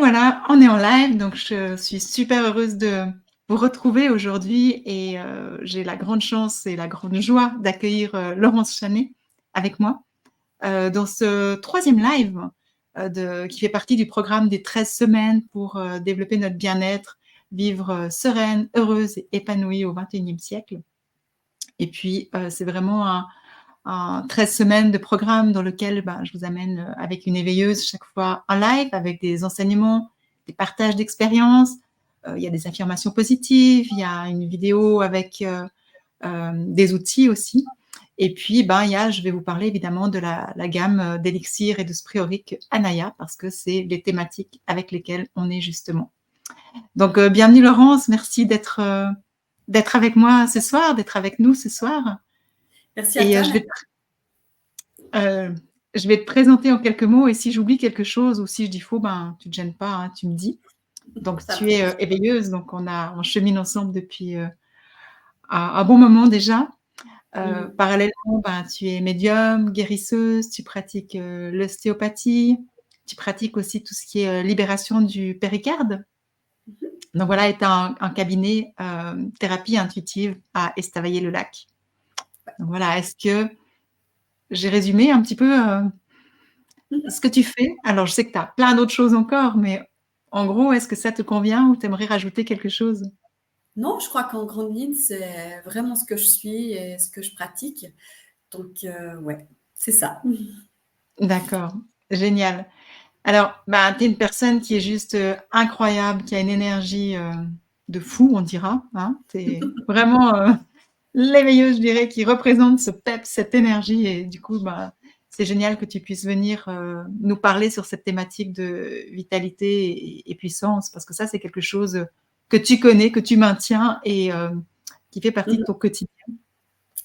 voilà, on est en live, donc je suis super heureuse de vous retrouver aujourd'hui et j'ai la grande chance et la grande joie d'accueillir Laurence Chanet avec moi dans ce troisième live qui fait partie du programme des 13 semaines pour développer notre bien-être, vivre sereine, heureuse et épanouie au XXIe siècle. Et puis, c'est vraiment un 13 semaines de programme dans lequel je vous amène avec une éveilleuse chaque fois en live, avec des enseignements, des partages d'expériences. Il y a des affirmations positives, il y a une vidéo avec des outils aussi. Et puis, je vais vous parler évidemment de la gamme d'élixir et de spray aurique Anaya, parce que c'est les thématiques avec lesquelles on est justement. Donc, bienvenue Laurence, merci d'être avec moi ce soir, d'être avec nous ce soir. Merci à toi. Je vais te présenter en quelques mots et si j'oublie quelque chose ou si je dis faux, tu ne te gênes pas, hein, tu me dis. Donc, tu es éveilleuse, donc on chemine ensemble depuis un bon moment déjà. Parallèlement, tu es médium, guérisseuse, tu pratiques l'ostéopathie, tu pratiques aussi tout ce qui est libération du péricarde. Donc voilà, et tu as un cabinet thérapie intuitive à Estavayer-le-Lac. Donc voilà, est-ce que j'ai résumé un petit peu ce que tu fais? Alors, je sais que tu as plein d'autres choses encore, mais en gros, est-ce que ça te convient ou tu aimerais rajouter quelque chose? Non, je crois qu'en grande ligne, c'est vraiment ce que je suis et ce que je pratique. Donc, ouais, c'est ça. D'accord, génial. Alors, tu es une personne qui est juste incroyable, qui a une énergie de fou, on dira. Hein. Tu es vraiment l'éveilleuse, je dirais, qui représente ce peps, cette énergie. Et du coup, c'est génial que tu puisses venir nous parler sur cette thématique de vitalité et puissance, parce que ça, c'est quelque chose que tu connais, que tu maintiens et qui fait partie de ton quotidien.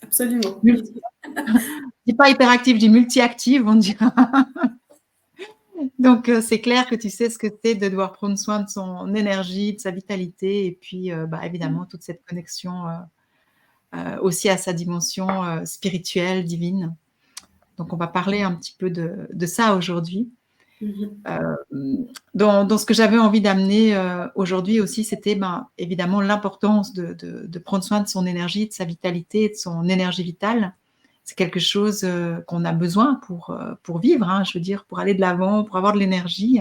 Absolument. Je dis pas hyperactive, je dis multi-active, on dira. Donc, c'est clair que tu sais ce que c'est de devoir prendre soin de son énergie, de sa vitalité et puis, évidemment, toute cette connexion aussi à sa dimension spirituelle, divine. Donc, on va parler un petit peu de ça aujourd'hui. Dans ce que j'avais envie d'amener aujourd'hui aussi, c'était évidemment l'importance de prendre soin de son énergie, de sa vitalité, de son énergie vitale. C'est quelque chose qu'on a besoin pour vivre, hein, je veux dire, pour aller de l'avant, pour avoir de l'énergie.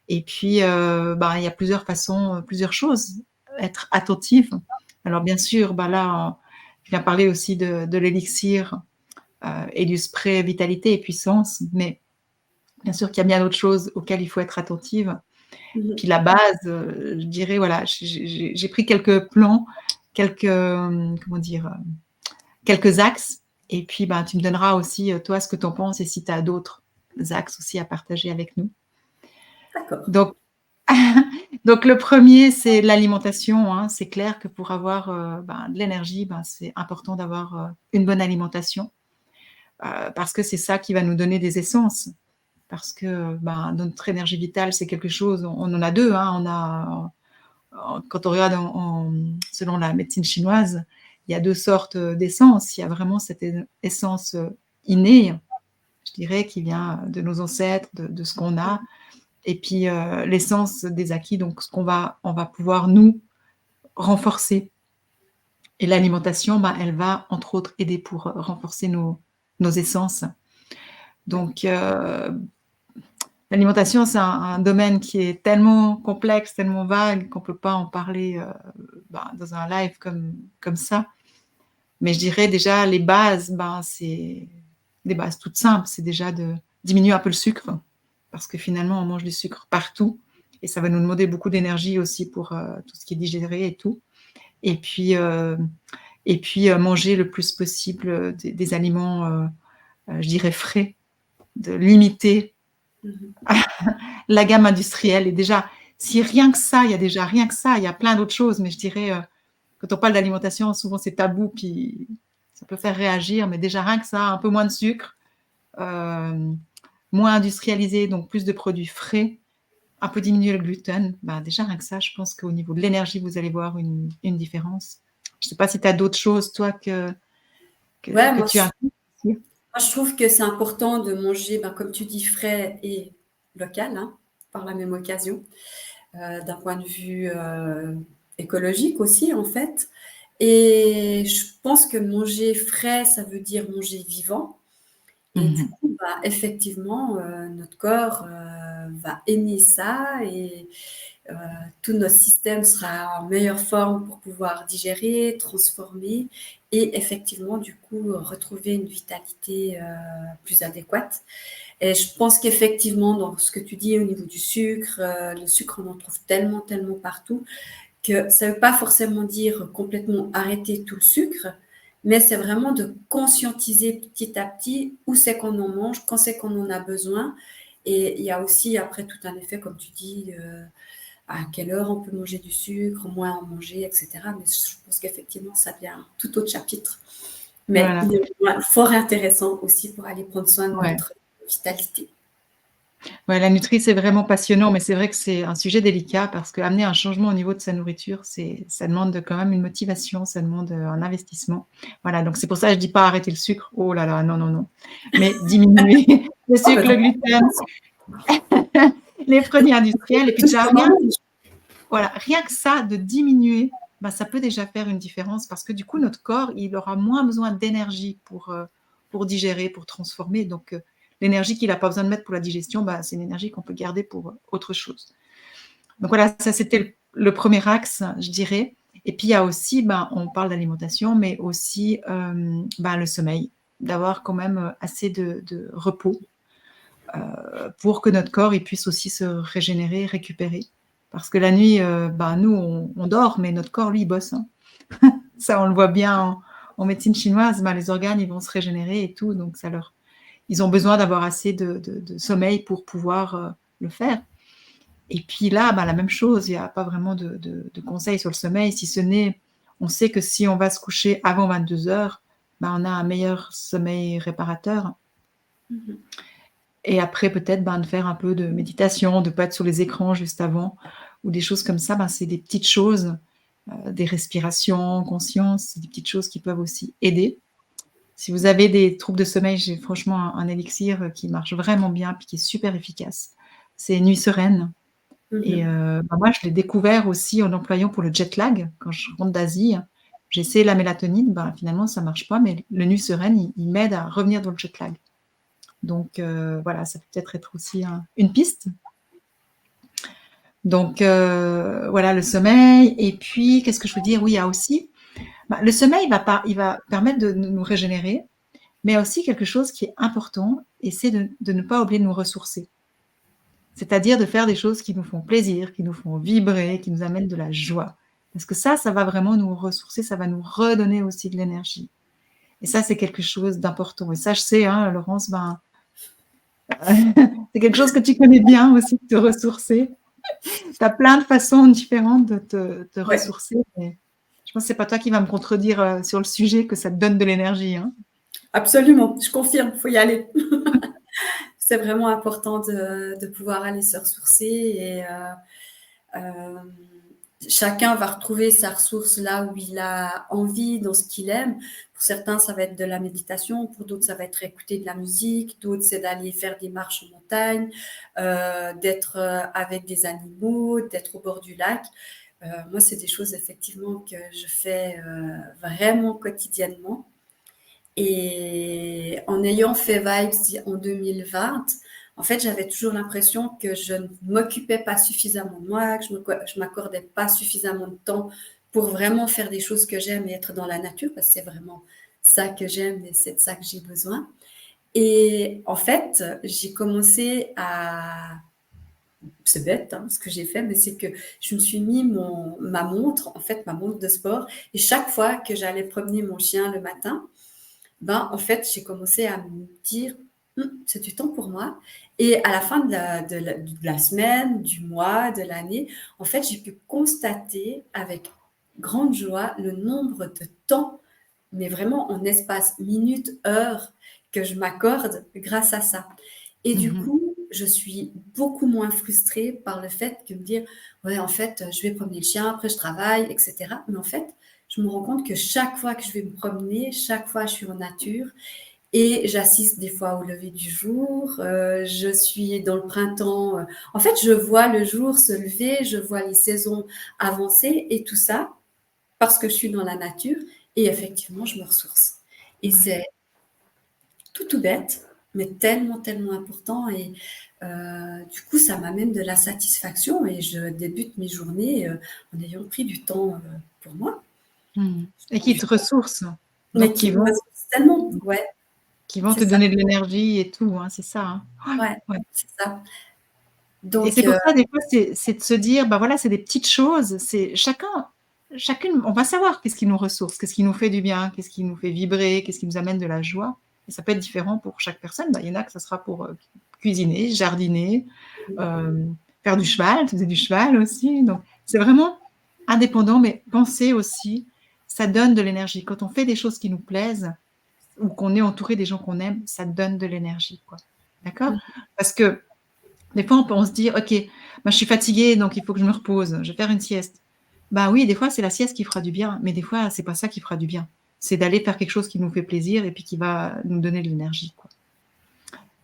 Et puis, il y a plusieurs façons, plusieurs choses. Être attentive. Alors, bien sûr, là, je viens parler aussi de l'élixir et du spray vitalité et puissance, mais bien sûr qu'il y a bien d'autres choses auxquelles il faut être attentive. Puis la base, je dirais, voilà, j'ai pris quelques plans, quelques axes, et puis tu me donneras aussi, toi, ce que tu en penses et si tu as d'autres axes aussi à partager avec nous. D'accord. Donc, le premier, c'est l'alimentation. Hein. C'est clair que pour avoir de l'énergie, c'est important d'avoir une bonne alimentation parce que c'est ça qui va nous donner des essences. Parce que notre énergie vitale, c'est quelque chose, on en a deux. Hein. Quand on regarde selon la médecine chinoise, il y a deux sortes d'essences. Il y a vraiment cette essence innée, je dirais, qui vient de nos ancêtres, de ce qu'on a. Et puis l'essence des acquis, donc ce on va pouvoir nous renforcer. Et l'alimentation, elle va entre autres aider pour renforcer nos essences. Donc l'alimentation, c'est un domaine qui est tellement complexe, tellement vague qu'on ne peut pas en parler dans un live comme ça. Mais je dirais déjà les bases, c'est des bases toutes simples. C'est déjà de diminuer un peu le sucre parce que finalement, on mange du sucre partout. Et ça va nous demander beaucoup d'énergie aussi pour tout ce qui est digéré et tout. Et puis manger le plus possible des aliments, je dirais, frais, de limiter la gamme industrielle. Et déjà, si rien que ça, il y a déjà rien que ça, il y a plein d'autres choses. Mais je dirais, quand on parle d'alimentation, souvent c'est tabou, puis ça peut faire réagir. Mais déjà, rien que ça, un peu moins de sucre, moins industrialisé, donc plus de produits frais, un peu diminuer le gluten, déjà rien que ça, je pense qu'au niveau de l'énergie, vous allez voir une différence. Je ne sais pas si tu as d'autres choses, toi, que tu as. Moi, je trouve que c'est important de manger, comme tu dis, frais et local. Hein. par la même occasion, d'un point de vue écologique aussi, en fait. Et je pense que manger frais, ça veut dire manger vivant. Et du Mhm. coup, bah, effectivement, notre corps va aimer ça et euh, tout notre système sera en meilleure forme pour pouvoir digérer, transformer et effectivement, du coup, retrouver une vitalité plus adéquate. Et je pense qu'effectivement, dans ce que tu dis au niveau du sucre, le sucre, on en trouve tellement, tellement partout que ça ne veut pas forcément dire complètement arrêter tout le sucre, mais c'est vraiment de conscientiser petit à petit où c'est qu'on en mange, quand c'est qu'on en a besoin. Et il y a aussi après tout un effet, comme tu dis, à quelle heure on peut manger du sucre, moins en manger, etc. Mais je pense qu'effectivement, ça devient un tout autre chapitre. Mais Voilà. il est fort intéressant aussi pour aller prendre soin de Ouais. notre vitalité. Ouais, la nutri, c'est vraiment passionnant, mais c'est vrai que c'est un sujet délicat parce qu'amener un changement au niveau de sa nourriture, ça demande quand même une motivation, ça demande un investissement. Voilà, donc c'est pour ça que je dis pas arrêter le sucre. Oh là là, non, non, non. Mais diminuer le Oh, sucre, le gluten, les produits industriels, et puis déjà voilà, rien que ça, de diminuer, bah, ça peut déjà faire une différence parce que du coup, notre corps, il aura moins besoin d'énergie pour digérer, pour transformer. Donc, l'énergie qu'il n'a pas besoin de mettre pour la digestion, bah, c'est une énergie qu'on peut garder pour autre chose. Donc voilà, ça c'était le premier axe, je dirais. Et puis il y a aussi, ben, on parle d'alimentation, mais aussi ben, le sommeil, d'avoir quand même assez de repos pour que notre corps il puisse aussi se régénérer, récupérer. Parce que la nuit, ben, nous, on dort, mais notre corps, lui, il bosse. Hein. Ça, on le voit bien en médecine chinoise, ben, les organes, ils vont se régénérer et tout. Donc, ils ont besoin d'avoir assez de sommeil pour pouvoir le faire. Et puis là, ben, la même chose, il n'y a pas vraiment de conseils sur le sommeil, si ce n'est, on sait que si on va se coucher avant 22 heures, ben, on a un meilleur sommeil réparateur. Mhm. Et après, peut-être ben, de faire un peu de méditation, de ne pas être sur les écrans juste avant, ou des choses comme ça, ben, c'est des petites choses, des respirations, conscience, c'est des petites choses qui peuvent aussi aider. Si vous avez des troubles de sommeil, j'ai franchement un élixir qui marche vraiment bien, puis qui est super efficace. C'est Nuit Sereine. Et Mhm. bah, moi, je l'ai découvert aussi en employant pour le jet lag. Quand je rentre d'Asie, j'ai essayé la mélatonine, bah, finalement, ça ne marche pas, mais le Nuit Sereine, il m'aide à revenir dans le jet lag. Donc voilà, ça peut peut-être être aussi une piste. Donc voilà, le sommeil. Et puis, qu'est-ce que je veux dire? Oui, il y a aussi, bah, le sommeil il va permettre de nous régénérer, mais il y a aussi quelque chose qui est important, et c'est de ne pas oublier de nous ressourcer. C'est-à-dire de faire des choses qui nous font plaisir, qui nous font vibrer, qui nous amènent de la joie. Parce que ça va vraiment nous ressourcer, ça va nous redonner aussi de l'énergie. Et ça, c'est quelque chose d'important. Et ça, je sais, hein, Laurence, ben, c'est quelque chose que tu connais bien aussi, de te ressourcer. Tu as plein de façons différentes de te Ouais, ressourcer. Mais je pense que c'est pas toi qui vas me contredire sur le sujet que ça te donne de l'énergie. Hein. absolument, je confirme, il faut y aller. C'est vraiment important de pouvoir aller se ressourcer et euh, chacun va retrouver sa ressource là où il a envie, dans ce qu'il aime. Pour certains, ça va être de la méditation, pour d'autres, ça va être écouter de la musique, d'autres, c'est d'aller faire des marches en montagne, d'être avec des animaux, d'être au bord du lac. Moi, c'est des choses effectivement que je fais vraiment quotidiennement. Et en ayant fait Vibes en 2020, en fait, j'avais toujours l'impression que je ne m'occupais pas suffisamment de moi, que je m'accordais pas suffisamment de temps pour vraiment faire des choses que j'aime et être dans la nature, parce que c'est vraiment ça que j'aime et c'est de ça que j'ai besoin. Et en fait, j'ai commencé à... C'est bête ce que j'ai fait, mais c'est que je me suis mis ma montre, en fait, ma montre de sport, et chaque fois que j'allais promener mon chien le matin, ben, en fait, j'ai commencé à me dire, c'est du temps pour moi. Et à la fin de la semaine, du mois, de l'année, en fait, j'ai pu constater avec grande joie le nombre de temps, mais vraiment en espace minutes, heures, que je m'accorde grâce à ça. Et du Mhm. coup, je suis beaucoup moins frustrée par le fait de me dire, ouais, en fait, je vais promener le chien, après je travaille, etc. Mais en fait, je me rends compte que chaque fois que je vais me promener, chaque fois je suis en nature, Et j'assiste des fois au lever du jour. Je suis dans le printemps. En fait, je vois le jour se lever, je vois les saisons avancer et tout ça parce que je suis dans la nature. Et effectivement, je me ressource. Et Ouais. c'est tout bête, mais tellement, tellement important. Et du coup, ça m'amène de la satisfaction et je débute mes journées en ayant pris du temps pour moi. Et Prends qui du te temps, ressourcent, mais donc qui me ressource tellement. Ouais, qui vont c'est te ça. donner de l'énergie et tout, hein, c'est ça, hein. Ouais, Ouais. c'est ça. Et Donc, c'est pour ça, des fois, c'est de se dire, bah voilà, c'est des petites choses, c'est chacune, on va savoir qu'est-ce qui nous ressource, qu'est-ce qui nous fait du bien, qu'est-ce qui nous fait vibrer, qu'est-ce qui nous amène de la joie. Et ça peut être différent pour chaque personne. Bah, il y en a que ça sera pour cuisiner, jardiner, euh, faire du cheval, tu faisais du cheval aussi. Donc, c'est vraiment indépendant, mais penser aussi, ça donne de l'énergie. Quand on fait des choses qui nous plaisent, ou qu'on est entouré des gens qu'on aime, ça donne de l'énergie, quoi. D'accord? Parce que des fois, on se dit, OK, bah, je suis fatiguée, donc il faut que je me repose, je vais faire une sieste. Bah oui, des fois, c'est la sieste qui fera du bien, mais des fois, c'est pas ça qui fera du bien. C'est d'aller faire quelque chose qui nous fait plaisir et puis qui va nous donner de l'énergie, quoi.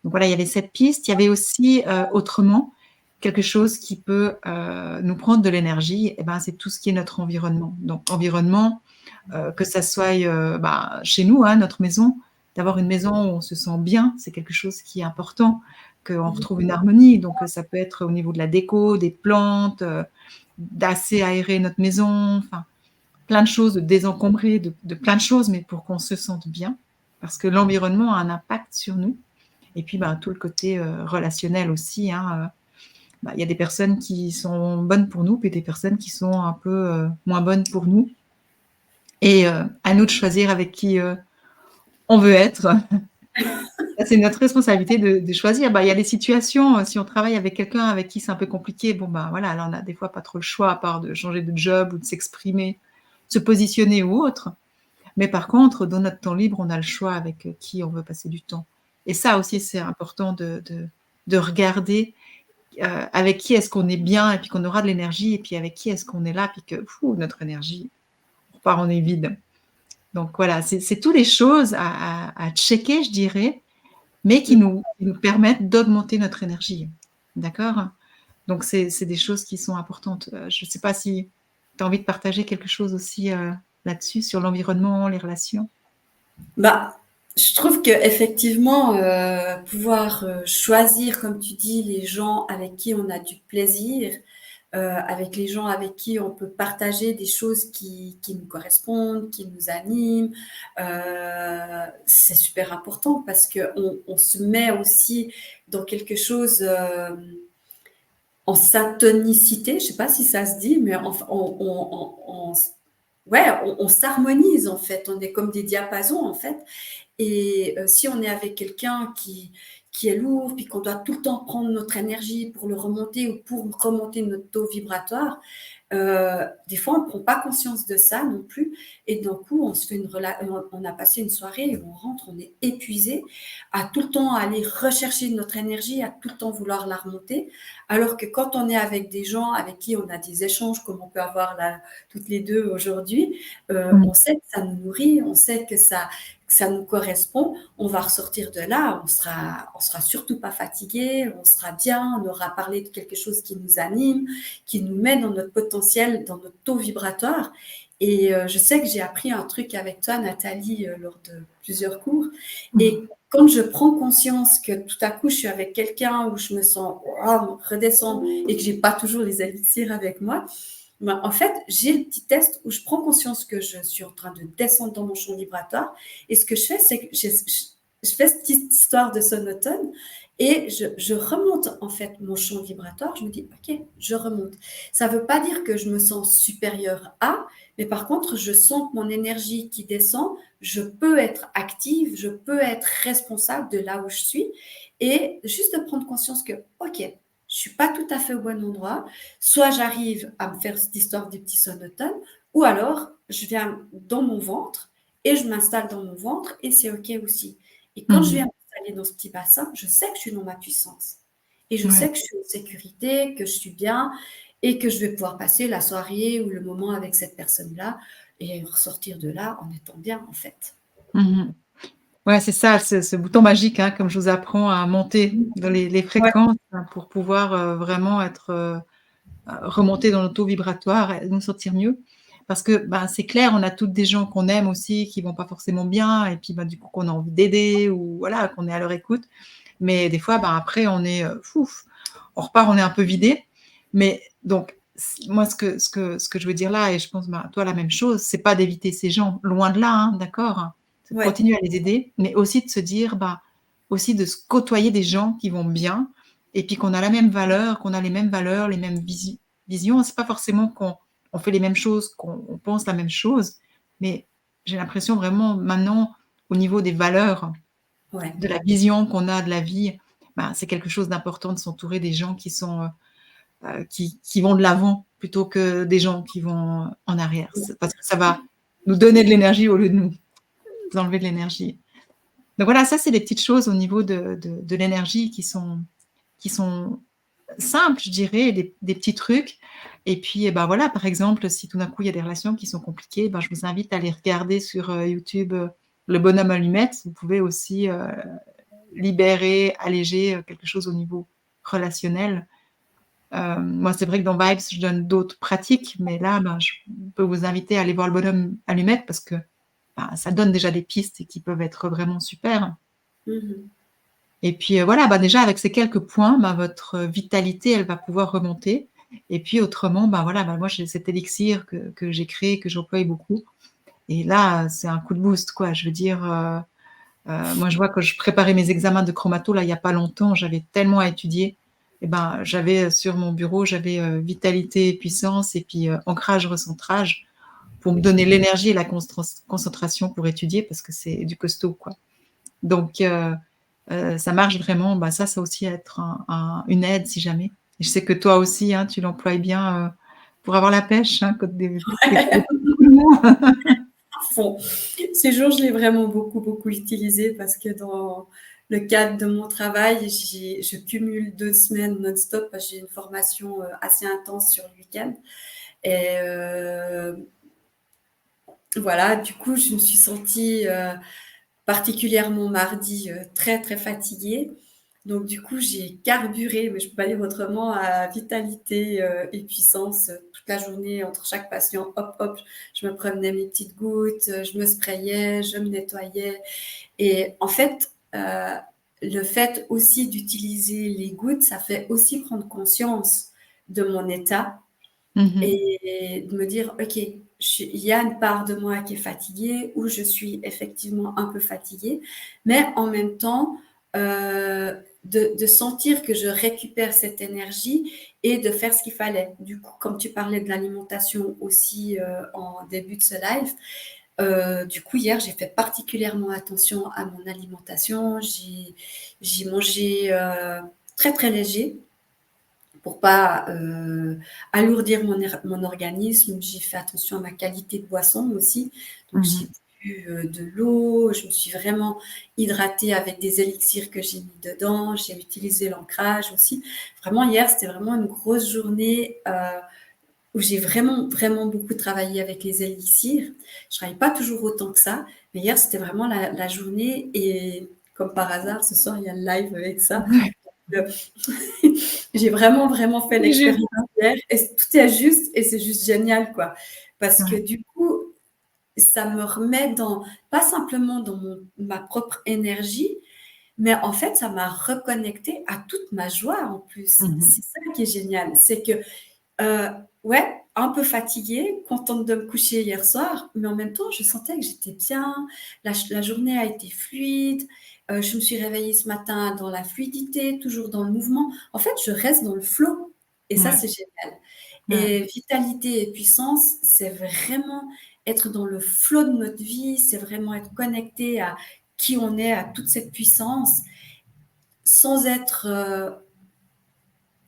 Donc voilà, il y avait cette piste. Il y avait aussi autrement quelque chose qui peut nous prendre de l'énergie. Et ben, c'est tout ce qui est notre environnement. Donc environnement, que ça soit bah, chez nous, hein, notre maison, d'avoir une maison où on se sent bien, c'est quelque chose qui est important, qu'on retrouve une harmonie. Donc ça peut être au niveau de la déco, des plantes, d'assez aérer notre maison, enfin plein de choses, de désencombrer, de plein de choses, mais pour qu'on se sente bien, parce que l'environnement a un impact sur nous. Et puis, bah, tout le côté relationnel aussi, hein. Bah, y a des personnes qui sont bonnes pour nous, puis des personnes qui sont un peu moins bonnes pour nous. Et à nous de choisir avec qui on veut être. C'est notre responsabilité de choisir. Bah, y a des situations, si on travaille avec quelqu'un avec qui c'est un peu compliqué, bon, bah voilà, là, on a des fois pas trop le choix à part de changer de job ou de s'exprimer, se positionner ou autre. Mais par contre, dans notre temps libre, on a le choix avec qui on veut passer du temps. Et ça aussi, c'est important de regarder avec qui est-ce qu'on est bien et puis qu'on aura de l'énergie et puis avec qui est-ce qu'on est là puis que notre énergie on repart en est vide. Donc voilà, c'est toutes les choses à checker, je dirais, mais qui nous permettent d'augmenter notre énergie. D'accord? Donc c'est des choses qui sont importantes. Je ne sais pas si tu as envie de partager quelque chose aussi là-dessus, sur l'environnement, les relations. bah, je trouve que effectivement, pouvoir choisir, comme tu dis, les gens avec qui on a du plaisir, avec les gens avec qui on peut partager des choses qui nous correspondent, qui nous animent, c'est super important parce qu'on se met aussi dans quelque chose en syntonicité, je sais pas si ça se dit, mais ouais, on s'harmonise en fait, on est comme des diapasons en fait. Et si on est avec quelqu'un qui est lourd, puis qu'on doit tout le temps prendre notre énergie pour le remonter ou pour remonter notre taux vibratoire, des fois, on ne prend pas conscience de ça non plus. Et d'un coup, on se fait on a passé une soirée, on rentre, on est épuisé, à tout le temps aller rechercher notre énergie, à tout le temps vouloir la remonter. Alors que quand on est avec des gens avec qui on a des échanges, comme on peut avoir là toutes les deux aujourd'hui, on sait que ça nous nourrit, on sait que ça nous correspond, on va ressortir de là, on sera surtout pas fatigué, on sera bien, on aura parlé de quelque chose qui nous anime, qui nous met dans notre potentiel, dans notre taux vibratoire. Et je sais que j'ai appris un truc avec toi, Nathalie, lors de plusieurs cours. Et quand je prends conscience que tout à coup, je suis avec quelqu'un où je me sens redescendre et que j'ai pas toujours les élixirs avec moi, ben, en fait, j'ai le petit test où je prends conscience que je suis en train de descendre dans mon champ vibratoire. Et ce que je fais, c'est que je fais cette petite histoire de sonotone et je remonte en fait mon champ vibratoire. Je me dis, OK, je remonte. Ça ne veut pas dire que je me sens supérieure à, mais par contre, je sens que mon énergie qui descend, je peux être active, je peux être responsable de là où je suis. Et juste de prendre conscience que, OK, je suis pas tout à fait au bon endroit. Soit j'arrive à me faire cette histoire des petits sonotones, ou alors je viens dans mon ventre et je m'installe dans mon ventre et c'est OK aussi. Et quand je viens m'installer dans ce petit bassin, je sais que je suis dans ma puissance. Et je sais Ouais. que je suis en sécurité, que je suis bien et que je vais pouvoir passer la soirée ou le moment avec cette personne-là et ressortir de là en étant bien en fait. Oui, Ouais, c'est ça, ce bouton magique, hein, comme je vous apprends à monter dans les Ouais, fréquences, hein, pour pouvoir, vraiment être, remonter dans le taux vibratoire et nous sentir mieux. Parce que, ben, c'est clair, on a toutes des gens qu'on aime aussi, qui vont pas forcément bien et puis, bah, du coup, qu'on a envie d'aider ou voilà, qu'on est à leur écoute. Mais des fois, ben, après on est, on repart, on est un peu vidé. Mais donc moi ce que je veux dire là et je pense, ben, toi la même chose, c'est pas d'éviter ces gens, loin de là, hein, d'accord? C'est de ouais, continuer à les aider, mais aussi de se dire, bah, aussi de se côtoyer des gens qui vont bien et puis qu'on a la même valeur, qu'on a les mêmes valeurs, les mêmes visions. C'est pas forcément qu'on fait les mêmes choses, qu'on pense la même chose, mais j'ai l'impression vraiment maintenant au niveau des valeurs, ouais. de la vision qu'on a de la vie, ben, c'est quelque chose d'important de s'entourer des gens qui sont, qui vont de l'avant plutôt que des gens qui vont en arrière. Parce que ça va nous donner de l'énergie au lieu de nous enlever de l'énergie. Donc voilà, ça c'est des petites choses au niveau de l'énergie qui sont simples, je dirais, des petits trucs. Et puis, eh ben voilà, par exemple, si tout d'un coup il y a des relations qui sont compliquées, ben, je vous invite à aller regarder sur YouTube Le Bonhomme Allumette. Vous pouvez aussi libérer, alléger quelque chose au niveau relationnel. Moi, c'est vrai que dans Vibes, je donne d'autres pratiques, mais là, ben, je peux vous inviter à aller voir Le Bonhomme Allumette parce que ben, ça donne déjà des pistes qui peuvent être vraiment super. Mmh. Et puis voilà, bah, déjà avec ces quelques points, bah, votre vitalité, elle va pouvoir remonter. Et puis autrement, bah, voilà, bah, moi j'ai cet élixir que j'ai créé, que j'emploie beaucoup. Et là, c'est un coup de boost, quoi. Je veux dire, moi je vois que je préparais mes examens de chromato, là, il y a pas longtemps, j'avais tellement à étudier. Et ben, j'avais sur mon bureau, j'avais vitalité et puissance et puis ancrage, recentrage pour me donner l'énergie et la concentration pour étudier parce que c'est du costaud, quoi. Donc, ça marche vraiment. Bah, ça aussi être une aide si jamais. Et je sais que toi aussi, hein, tu l'emploies bien pour avoir la pêche, hein, quand des coups de mou. À fond. Ces jours, je l'ai vraiment beaucoup, beaucoup utilisé parce que dans le cadre de mon travail, je cumule 2 semaines non-stop parce que j'ai une formation assez intense sur le week-end. Et voilà, du coup, je me suis sentie particulièrement mardi très, très fatiguée. Donc, du coup, j'ai carburé, mais je ne peux pas dire autrement, à vitalité et puissance toute la journée entre chaque patient. Hop, hop, je me prenais mes petites gouttes, je me sprayais, je me nettoyais. Et en fait, le fait aussi d'utiliser les gouttes, ça fait aussi prendre conscience de mon état Mmh. et de me dire, OK, il y a une part de moi qui est fatiguée ou je suis effectivement un peu fatiguée, mais en même temps, de sentir que je récupère cette énergie et de faire ce qu'il fallait. Du coup, comme tu parlais de l'alimentation aussi en début de ce live, du coup, hier, j'ai fait particulièrement attention à mon alimentation. J'ai mangé très, très léger pour pas alourdir mon organisme. J'ai fait attention à ma qualité de boisson aussi. Donc, Mmh. j'ai bu de l'eau. Je me suis vraiment hydratée avec des élixirs que j'ai mis dedans. J'ai utilisé l'ancrage aussi. Vraiment, hier, c'était vraiment une grosse journée où j'ai vraiment, vraiment beaucoup travaillé avec les élixirs. Je travaille pas toujours autant que ça, mais hier, c'était vraiment la journée et comme par hasard, ce soir, il y a le live avec ça. Ouais. Euh, j'ai vraiment, vraiment fait C'est juste. l'expérience hier et tout est juste et c'est juste génial, quoi. Parce que Ouais. du coup, ça me remet pas simplement dans ma propre énergie, mais en fait, ça m'a reconnecté à toute ma joie en plus. Mmh. C'est ça qui est génial. C'est que ouais, un peu fatiguée, contente de me coucher hier soir, mais en même temps, je sentais que j'étais bien. La journée a été fluide. Je me suis réveillée ce matin dans la fluidité, toujours dans le mouvement. En fait, je reste dans le flow et ça, Ouais. c'est génial. Ouais. Et vitalité et puissance, c'est vraiment être dans le flow de notre vie, c'est vraiment être connecté à qui on est, à toute cette puissance, sans être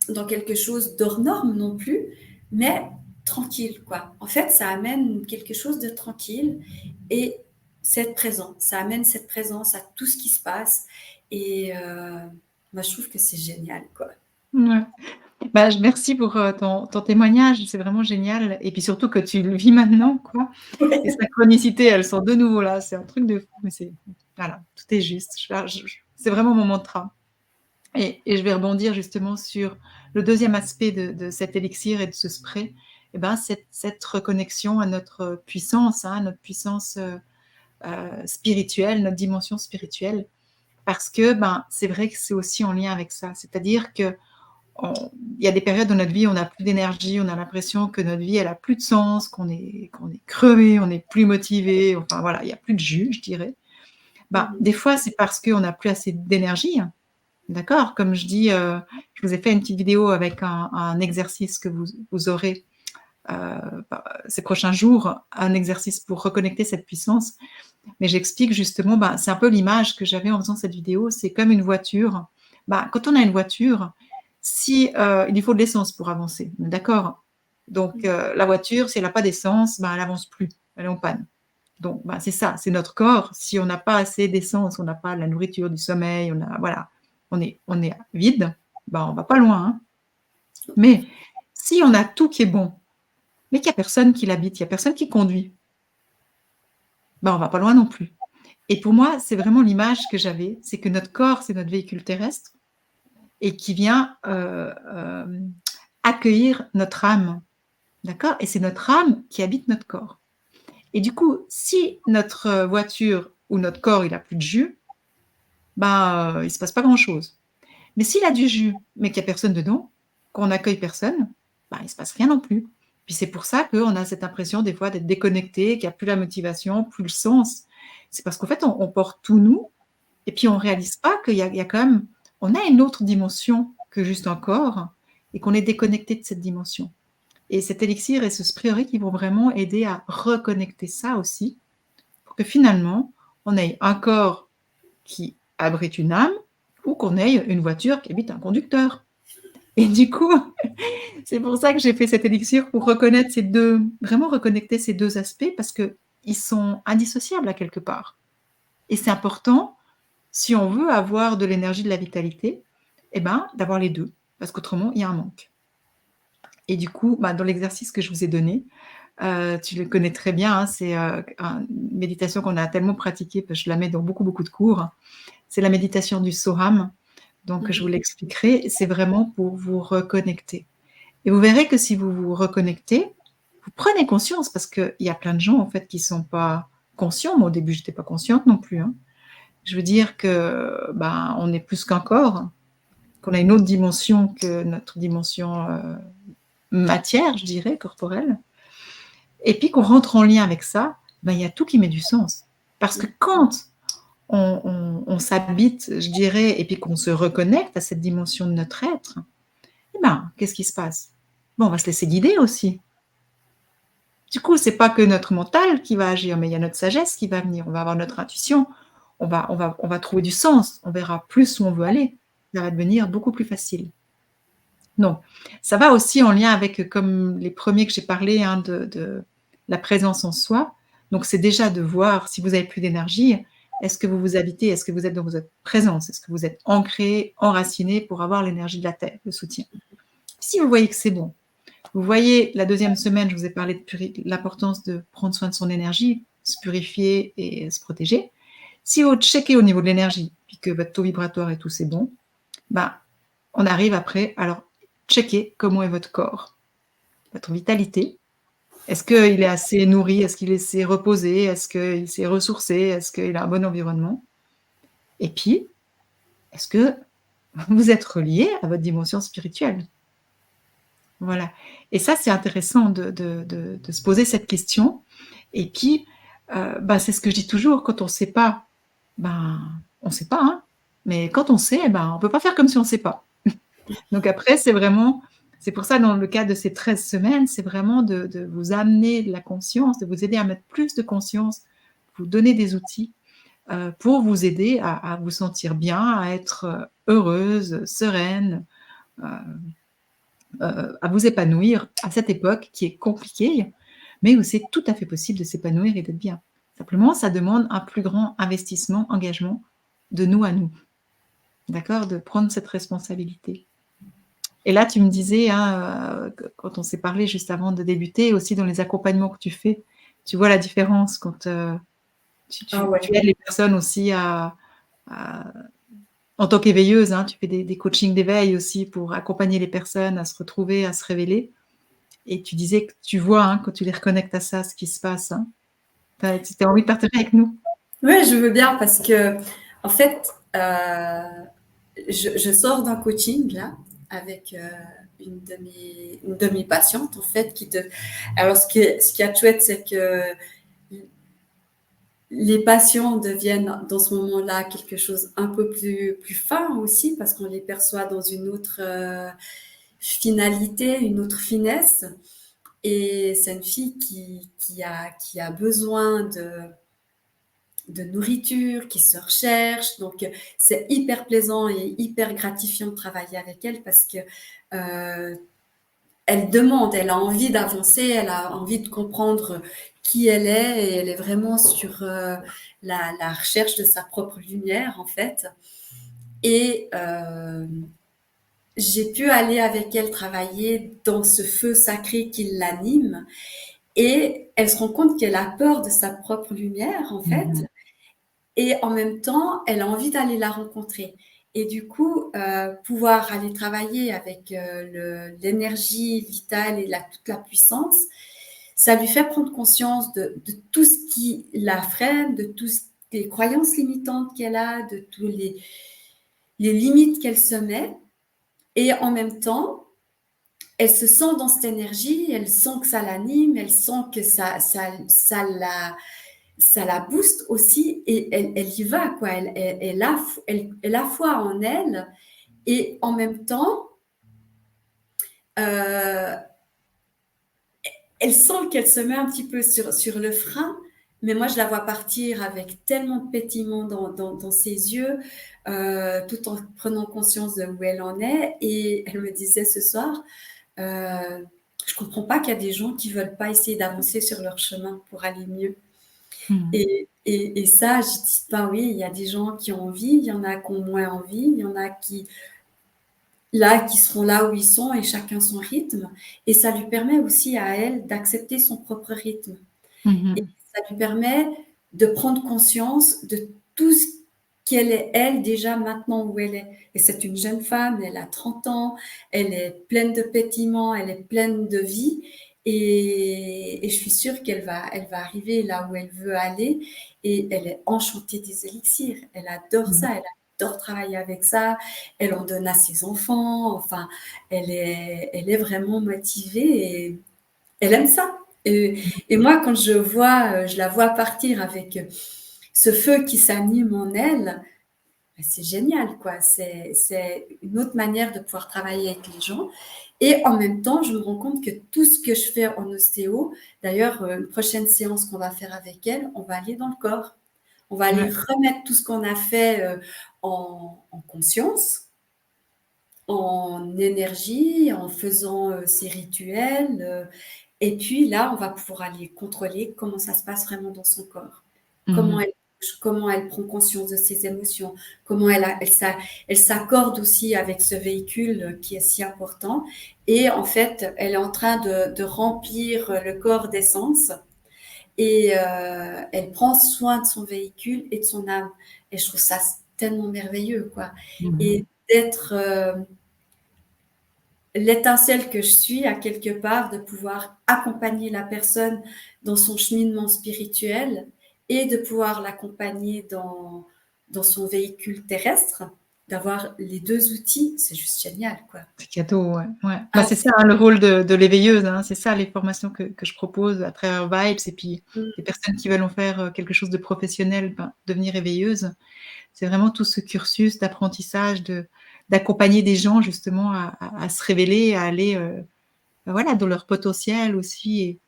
dans quelque chose d'hors norme non plus, mais tranquille, quoi. En fait, ça amène quelque chose de tranquille et c'est être présent. Ça amène cette présence à tout ce qui se passe et moi, je trouve que c'est génial, quoi. Ouais. Bah, merci pour ton témoignage, c'est vraiment génial. Et puis surtout que tu le vis maintenant, quoi. Les Ouais. synchronicités, elles sont de nouveau là, c'est un truc de fou, mais c'est Voilà, tout est juste. C'est vraiment mon mantra. Et je vais rebondir justement sur le deuxième aspect de cet élixir et de ce spray, et ben, cette reconnexion à notre puissance, hein, notre puissance spirituelle, notre dimension spirituelle, parce que ben, c'est vrai que c'est aussi en lien avec ça. C'est-à-dire que il y a des périodes dans notre vie où on n'a plus d'énergie, on a l'impression que notre vie, elle a plus de sens, qu'on est crevé, on n'est plus motivé, enfin voilà, il n'y a plus de jus, je dirais. Ben, des fois, c'est parce qu'on n'a plus assez d'énergie. D'accord? Comme je dis, je vous ai fait une petite vidéo avec un exercice que vous aurez ces prochains jours, un exercice pour reconnecter cette puissance. Mais j'explique justement, ben, c'est un peu l'image que j'avais en faisant cette vidéo, c'est comme une voiture. Ben, quand on a une voiture, si, il lui faut de l'essence pour avancer, d'accord? Donc, la voiture, si elle n'a pas d'essence, ben, elle n'avance plus, elle est en panne. Donc, ben, c'est ça, c'est notre corps. Si on n'a pas assez d'essence, on n'a pas la nourriture, du sommeil, voilà, on est vide, ben, on va pas loin. Hein. Mais si on a tout qui est bon, mais qu'il n'y a personne qui l'habite, il n'y a personne qui conduit, ben, on va pas loin non plus. Et pour moi, c'est vraiment l'image que j'avais, c'est que notre corps, c'est notre véhicule terrestre et qui vient accueillir notre âme, d'accord? Et c'est notre âme qui habite notre corps. Et du coup, si notre voiture ou notre corps, il a plus de jus, ben, il se passe pas grand-chose. Mais s'il a du jus, mais qu'il n'y a personne dedans, qu'on n'accueille personne, ben, il se passe rien non plus. Puis c'est pour ça qu'on a cette impression des fois d'être déconnecté, qu'il n'y a plus la motivation, plus le sens. C'est parce qu'en fait, on porte tout nous, et puis on réalise pas qu'il y a quand même, on a une autre dimension que juste un corps, et qu'on est déconnecté de cette dimension. Et cet élixir et ce spriori qui vont vraiment aider à reconnecter ça aussi, pour que finalement, on ait un corps qui abrite une âme, ou qu'on ait une voiture qui habite un conducteur. Et du coup, c'est pour ça que j'ai fait cet élixir, pour reconnaître ces deux, vraiment reconnecter ces deux aspects, parce qu'ils sont indissociables à quelque part. Et c'est important, si on veut avoir de l'énergie, de la vitalité, eh ben, d'avoir les deux, parce qu'autrement, il y a un manque. Et du coup, bah, dans l'exercice que je vous ai donné, tu le connais très bien, hein, c'est une méditation qu'on a tellement pratiquée, parce que je la mets dans beaucoup, beaucoup de cours. C'est la méditation du Soham. Donc, je vous l'expliquerai. C'est vraiment pour vous reconnecter. Et vous verrez que si vous vous reconnectez, vous prenez conscience, parce qu'il y a plein de gens, en fait, qui ne sont pas conscients. Moi, au début, je n'étais pas consciente non plus. Hein. Je veux dire que ben, on est plus qu'un corps, qu'on a une autre dimension que notre dimension matière, je dirais, corporelle. Et puis qu'on rentre en lien avec ça, ben, il y a tout qui met du sens. Parce que quand on s'habite, je dirais, et puis qu'on se reconnecte à cette dimension de notre être, eh ben, qu'est-ce qui se passe? Bon, on va se laisser guider aussi. Du coup, c'est pas que notre mental qui va agir, mais il y a notre sagesse qui va venir. On va avoir notre intuition. On va trouver du sens. On verra plus où on veut aller. Ça va devenir beaucoup plus facile. Non, ça va aussi en lien avec, comme les premiers que j'ai parlé, hein, de la présence en soi. Donc, c'est déjà de voir si vous n'avez plus d'énergie. Est-ce que vous vous habitez? Est-ce que vous êtes dans votre présence? Est-ce que vous êtes ancré, enraciné pour avoir l'énergie de la terre, le soutien? Si vous voyez que c'est bon, vous voyez, la deuxième semaine, je vous ai parlé de l'importance de prendre soin de son énergie, se purifier et se protéger. Si vous checkez au niveau de l'énergie, puis que votre taux vibratoire et tout, c'est bon, ben, on arrive après, alors, checker comment est votre corps, votre vitalité. Est-ce qu'il est assez nourri? Est-ce qu'il s'est reposé? Est-ce qu'il s'est ressourcé? Est-ce qu'il a un bon environnement? Et puis, est-ce que vous êtes relié à votre dimension spirituelle? Voilà. Et ça, c'est intéressant de se poser cette question. Et puis, ben, c'est ce que je dis toujours, quand on ne sait pas, ben, on ne sait pas. Hein. Mais quand on sait, ben, on ne peut pas faire comme si on ne sait pas. Donc après, c'est pour ça, dans le cas de ces 13 semaines, c'est vraiment de vous amener de la conscience, de vous aider à mettre plus de conscience, vous donner des outils pour vous aider à vous sentir bien, à être heureuse, sereine, à vous épanouir à cette époque qui est compliquée, mais où c'est tout à fait possible de s'épanouir et d'être bien. Simplement, ça demande un plus grand investissement, engagement de nous à nous. D'accord? De prendre cette responsabilité. Et là, tu me disais, hein, quand on s'est parlé juste avant de débuter, aussi dans les accompagnements que tu fais, tu vois la différence quand Ah Tu ouais. aides les personnes aussi à en tant qu'éveilleuse, hein, tu fais des coachings d'éveil aussi pour accompagner les personnes à se retrouver, à se révéler. Et tu disais que tu vois, hein, quand tu les reconnectes à ça, ce qui se passe. Hein. Tu as envie de partager avec nous? Ouais, je veux bien parce que, en fait, je sors d'un coaching là avec une de mes patientes en fait Alors ce qui est chouette, c'est que les patients deviennent dans ce moment-là quelque chose un peu plus fin aussi parce qu'on les perçoit dans une autre finalité, une autre finesse. Et c'est une fille qui a besoin de nourriture, qui se recherche. Donc, c'est hyper plaisant et hyper gratifiant de travailler avec elle parce que elle demande, elle a envie d'avancer, elle a envie de comprendre qui elle est et elle est vraiment sur la recherche de sa propre lumière en fait. Et j'ai pu aller avec elle travailler dans ce feu sacré qui l'anime et elle se rend compte qu'elle a peur de sa propre lumière en fait. Mmh. Et en même temps, elle a envie d'aller la rencontrer. Et du coup, pouvoir aller travailler avec l'énergie vitale et toute la puissance, ça lui fait prendre conscience de tout ce qui la freine, de toutes les croyances limitantes qu'elle a, de tous les limites qu'elle se met. Et en même temps, elle se sent dans cette énergie, elle sent que ça l'anime, elle sent que ça la booste aussi et elle y va, quoi. Elle a foi en elle et en même temps, euh, elle sent qu'elle se met un petit peu sur le frein, mais moi je la vois partir avec tellement de pétillement dans ses yeux, tout en prenant conscience de où elle en est. Et elle me disait ce soir, je comprends pas qu'il y a des gens qui veulent pas essayer d'avancer sur leur chemin pour aller mieux. Mmh. Et ça, je dis, ben oui, il y a des gens qui ont envie, il y en a qui ont moins envie, il y en a qui seront là où ils sont et chacun son rythme. Et ça lui permet aussi à elle d'accepter son propre rythme. Et Mmh. ça lui permet de prendre conscience de tout ce qu'elle est, elle, déjà maintenant où elle est. Et c'est une jeune femme, elle a 30 ans, elle est pleine de pétillement, elle est pleine de vie. Et je suis sûre elle va arriver là où elle veut aller. Et elle est enchantée des élixirs. Elle adore Mmh. ça, elle adore travailler avec ça. Elle en donne à ses enfants. Enfin, elle est vraiment motivée et elle aime ça. Et moi, quand je la vois partir avec ce feu qui s'anime en elle, ben, c'est génial, quoi. C'est une autre manière de pouvoir travailler avec les gens. Et en même temps, je me rends compte que tout ce que je fais en ostéo, d'ailleurs, une prochaine séance qu'on va faire avec elle, on va aller dans le corps. On va aller Ouais. remettre tout ce qu'on a fait en conscience, en énergie, en faisant ces rituels. Et puis là, on va pouvoir aller contrôler comment ça se passe vraiment dans son corps. Comment Mmh. elle bouge, comment elle prend conscience de ses émotions, comment elle s'accorde aussi avec ce véhicule qui est si important. Et en fait, elle est en train de remplir le corps d'essence et elle prend soin de son véhicule et de son âme. Et je trouve ça tellement merveilleux, quoi. Mmh. Et d'être l'étincelle que je suis à quelque part, de pouvoir accompagner la personne dans son cheminement spirituel et de pouvoir l'accompagner dans son véhicule terrestre, d'avoir les deux outils, c'est juste génial, quoi. C'est cadeau, ouais, ouais. Bah, Ah, c'est ça, hein, le rôle de l'éveilleuse, hein. C'est ça les formations que je propose à travers Vibes et puis les personnes qui veulent en faire, quelque chose de professionnel, ben, devenir éveilleuse. C'est vraiment tout ce cursus d'apprentissage, d'accompagner des gens justement à se révéler, à aller, bah, voilà, dans leur potentiel aussi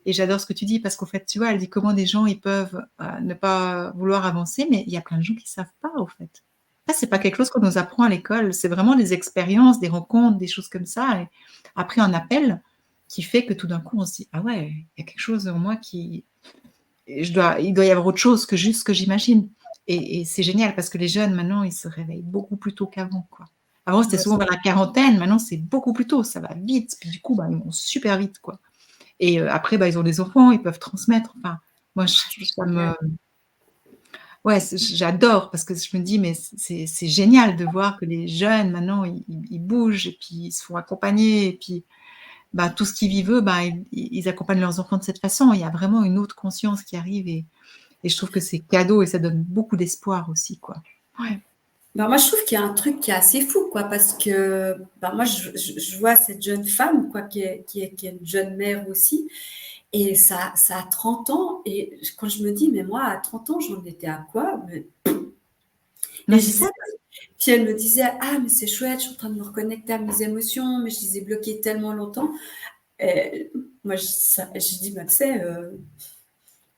et j'adore ce que tu dis parce qu'en fait, tu vois, elle dit: «Comment des gens ils peuvent, ne pas vouloir avancer?» mais il y a plein de gens qui savent pas, au fait. Ça, c'est pas quelque chose qu'on nous apprend à l'école. C'est vraiment des expériences, des rencontres, des choses comme ça et après un appel qui fait que tout d'un coup, on se dit: «Ah ouais, il y a quelque chose en moi qui il doit y avoir autre chose que juste ce que j'imagine» et c'est génial parce que les jeunes maintenant, ils se réveillent beaucoup plus tôt qu'avant, quoi. Avant, c'était ouais, souvent vers la quarantaine, maintenant c'est beaucoup plus tôt, ça va vite, puis du coup, bah, ils vont super vite, quoi et après, bah, ils ont des enfants, ils peuvent transmettre, enfin, moi je c'est ça me génial. Ouais, j'adore parce que je me dis, mais c'est génial de voir que les jeunes, maintenant, ils bougent et puis ils se font accompagner et puis bah, tout ce qu'ils vivent, eux, bah, ils accompagnent leurs enfants de cette façon. Il y a vraiment une autre conscience qui arrive et je trouve que c'est cadeau et ça donne beaucoup d'espoir aussi, quoi. Ouais. Ben, moi, je trouve qu'il y a un truc qui est assez fou, quoi, parce que ben, moi, je vois cette jeune femme, quoi, qui est une jeune mère aussi, et ça a 30 ans, et quand je me dis, mais moi, à 30 ans, j'en étais à quoi? Non, Et je c'est dis, ça. puis elle me disait, ah, mais c'est chouette, je suis en train de me reconnecter à mes émotions, mais je les ai bloquées tellement longtemps. Et moi, je dis, bah, tu sais,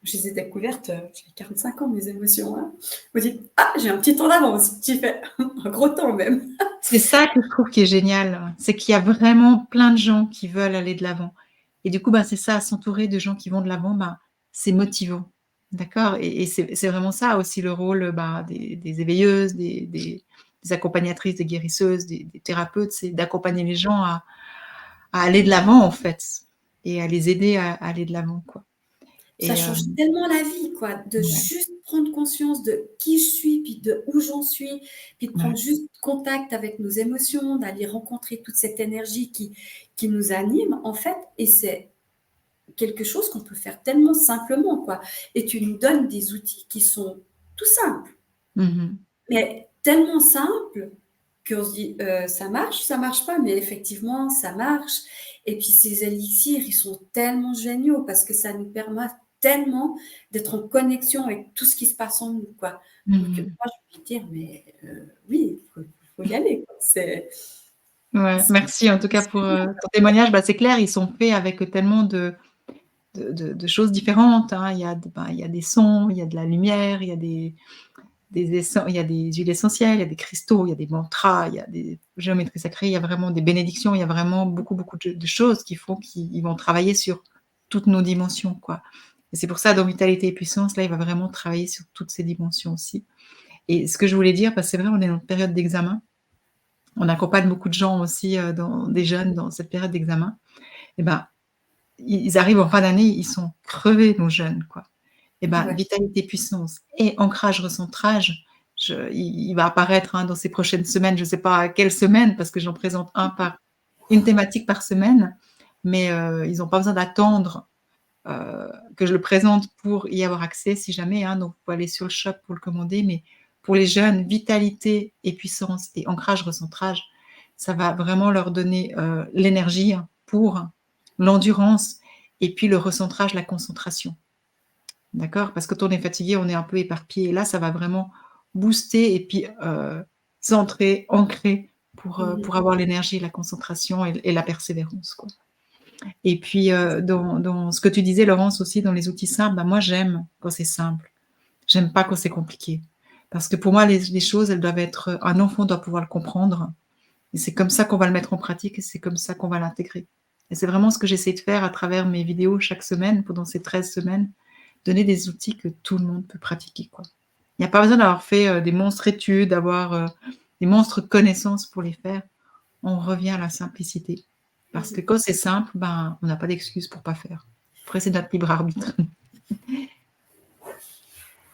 je les ai découvertes, j'ai 45 ans, mes émotions. Hein. Je me dis, ah, j'ai un petit temps d'avance, j'y fais un gros temps même. C'est ça que je trouve qui est génial, c'est qu'il y a vraiment plein de gens qui veulent aller de l'avant. Et du coup, bah, c'est ça, s'entourer de gens qui vont de l'avant, bah, c'est motivant. D'accord. Et c'est vraiment ça aussi le rôle bah, des éveilleuses, des accompagnatrices, des guérisseuses, des thérapeutes, c'est d'accompagner les gens à aller de l'avant, en fait, et à les aider à aller de l'avant, quoi. Ça Et change tellement la vie, quoi, de ouais, juste prendre conscience de qui je suis, puis de où j'en suis, puis de prendre ouais. juste contact avec nos émotions, d'aller rencontrer toute cette énergie qui nous anime, en fait, et c'est quelque chose qu'on peut faire tellement simplement, quoi. Et tu nous donnes des outils qui sont tout simples, Mhm. mais tellement simples qu'on se dit ça marche pas, mais effectivement, ça marche. Et puis ces élixirs, ils sont tellement géniaux parce que ça nous permet tellement d'être en connexion avec tout ce qui se passe en nous, quoi. Donc, Mhm. moi, je vais dire, mais oui, faut y aller, quoi. Ouais, merci en tout cas pour ton témoignage. Bah, c'est clair, ils sont faits avec tellement de choses différentes. Hein. Il y a des sons, il y a de la lumière, il y a il y a des huiles essentielles, il y a des cristaux, il y a des mantras, il y a des géométries sacrées, il y a vraiment des bénédictions, il y a vraiment beaucoup, beaucoup de choses qui font qu'ils vont travailler sur toutes nos dimensions, quoi. Et c'est pour ça, dans Vitalité et Puissance, là, il va vraiment travailler sur toutes ces dimensions aussi. Et ce que je voulais dire, parce que c'est vrai, on est dans une période d'examen. On accompagne beaucoup de gens aussi, des jeunes dans cette période d'examen. Et ben, ils arrivent en fin d'année, ils sont crevés, nos jeunes, quoi. Et ben, Ouais. vitalité, puissance et ancrage, recentrage, il va apparaître hein, dans ces prochaines semaines, je ne sais pas à quelle semaine, parce que j'en présente une thématique par semaine, mais ils n'ont pas besoin d'attendre que je le présente pour y avoir accès, si jamais. Hein, donc, vous pouvez aller sur le shop pour le commander, mais pour les jeunes, vitalité et puissance et ancrage, recentrage, ça va vraiment leur donner l'énergie pour l'endurance et puis le recentrage, la concentration. D'accord. Parce que quand on est fatigué, on est un peu éparpillé. Et là, ça va vraiment booster et puis centrer, ancrer pour avoir l'énergie, la concentration et la persévérance, quoi. Et puis, dans ce que tu disais, Laurence, aussi, dans les outils simples, bah, moi, j'aime quand c'est simple. J'aime pas quand c'est compliqué. Parce que pour moi, les choses, elles doivent être... Un enfant doit pouvoir le comprendre. Et c'est comme ça qu'on va le mettre en pratique et c'est comme ça qu'on va l'intégrer. Et c'est vraiment ce que j'essaie de faire à travers mes vidéos chaque semaine, pendant ces 13 semaines, donner des outils que tout le monde peut pratiquer, quoi. Il n'y a pas besoin d'avoir fait des monstres études, d'avoir des monstres connaissances pour les faire. On revient à la simplicité. Parce que quand c'est simple, ben, on n'a pas d'excuse pour pas faire. Après, c'est notre libre arbitre.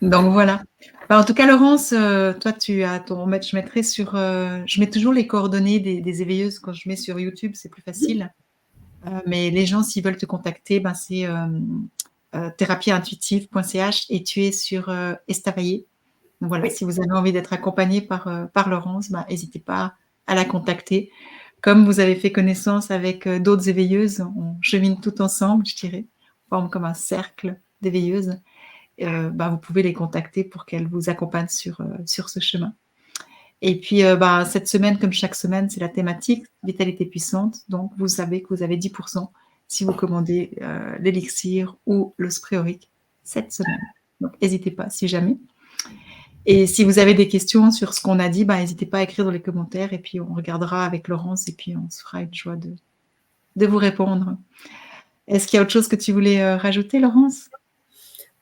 Donc voilà. Ben, en tout cas, Laurence, toi, tu as ton. Je mettrai sur. Je mets toujours les coordonnées des éveilleuses quand je mets sur YouTube, c'est plus facile. Mais les gens, s'ils veulent te contacter, ben, c'est thérapie-intuitive.ch et tu es sur Estavayer. Donc voilà, Oui. si vous avez envie d'être accompagné par Laurence, ben, n'hésitez pas à la contacter. Comme vous avez fait connaissance avec d'autres éveilleuses, on chemine tout ensemble, je dirais. On forme comme un cercle d'éveilleuses. Ben, vous pouvez les contacter pour qu'elles vous accompagnent sur ce chemin. Et puis, ben, cette semaine, comme chaque semaine, c'est la thématique vitalité puissante. Donc, vous savez que vous avez 10% si vous commandez l'élixir ou le spray aurique cette semaine. Donc, n'hésitez pas si jamais. Et si vous avez des questions sur ce qu'on a dit, ben, n'hésitez pas à écrire dans les commentaires et puis on regardera avec Laurence et puis on se fera une joie de vous répondre. Est-ce qu'il y a autre chose que tu voulais rajouter, Laurence?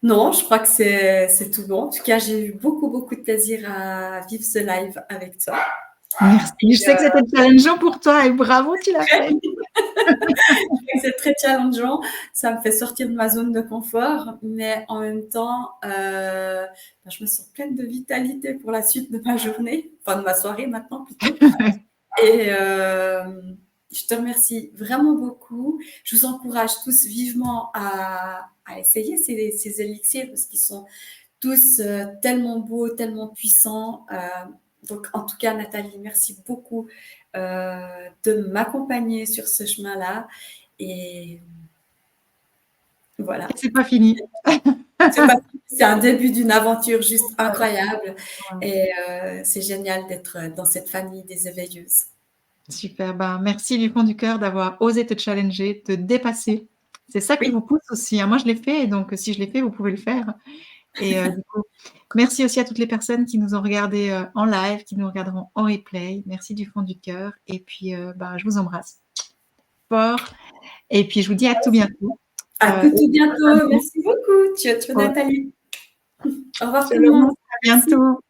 Non, je crois que c'est tout bon. En tout cas, j'ai eu beaucoup, beaucoup de plaisir à vivre ce live avec toi. Merci. Je sais que c'était challengeant pour toi et bravo, tu l'as fait. C'est très challengeant, ça me fait sortir de ma zone de confort, mais en même temps, je me sens pleine de vitalité pour la suite de ma journée, enfin de ma soirée maintenant plutôt. Et je te remercie vraiment beaucoup. Je vous encourage tous vivement à essayer ces élixirs parce qu'ils sont tous tellement beaux, tellement puissants. Donc, en tout cas, Nathalie, merci beaucoup de m'accompagner sur ce chemin-là. Et voilà. C'est pas fini. C'est un début d'une aventure juste incroyable. Et c'est génial d'être dans cette famille des éveilleuses. Super, ben, merci du fond du cœur d'avoir osé te challenger, te dépasser. C'est ça qui Oui. vous pousse aussi, hein. Moi, je l'ai fait, et donc si je l'ai fait, vous pouvez le faire. Et du coup, merci aussi à toutes les personnes qui nous ont regardés en live, qui nous regarderont en replay. Merci du fond du cœur. Et puis, je vous embrasse fort. Et puis, je vous dis à tout bientôt. À tout bientôt. Merci beaucoup. Ciao, ciao, Nathalie. Au revoir tout le monde. À bientôt.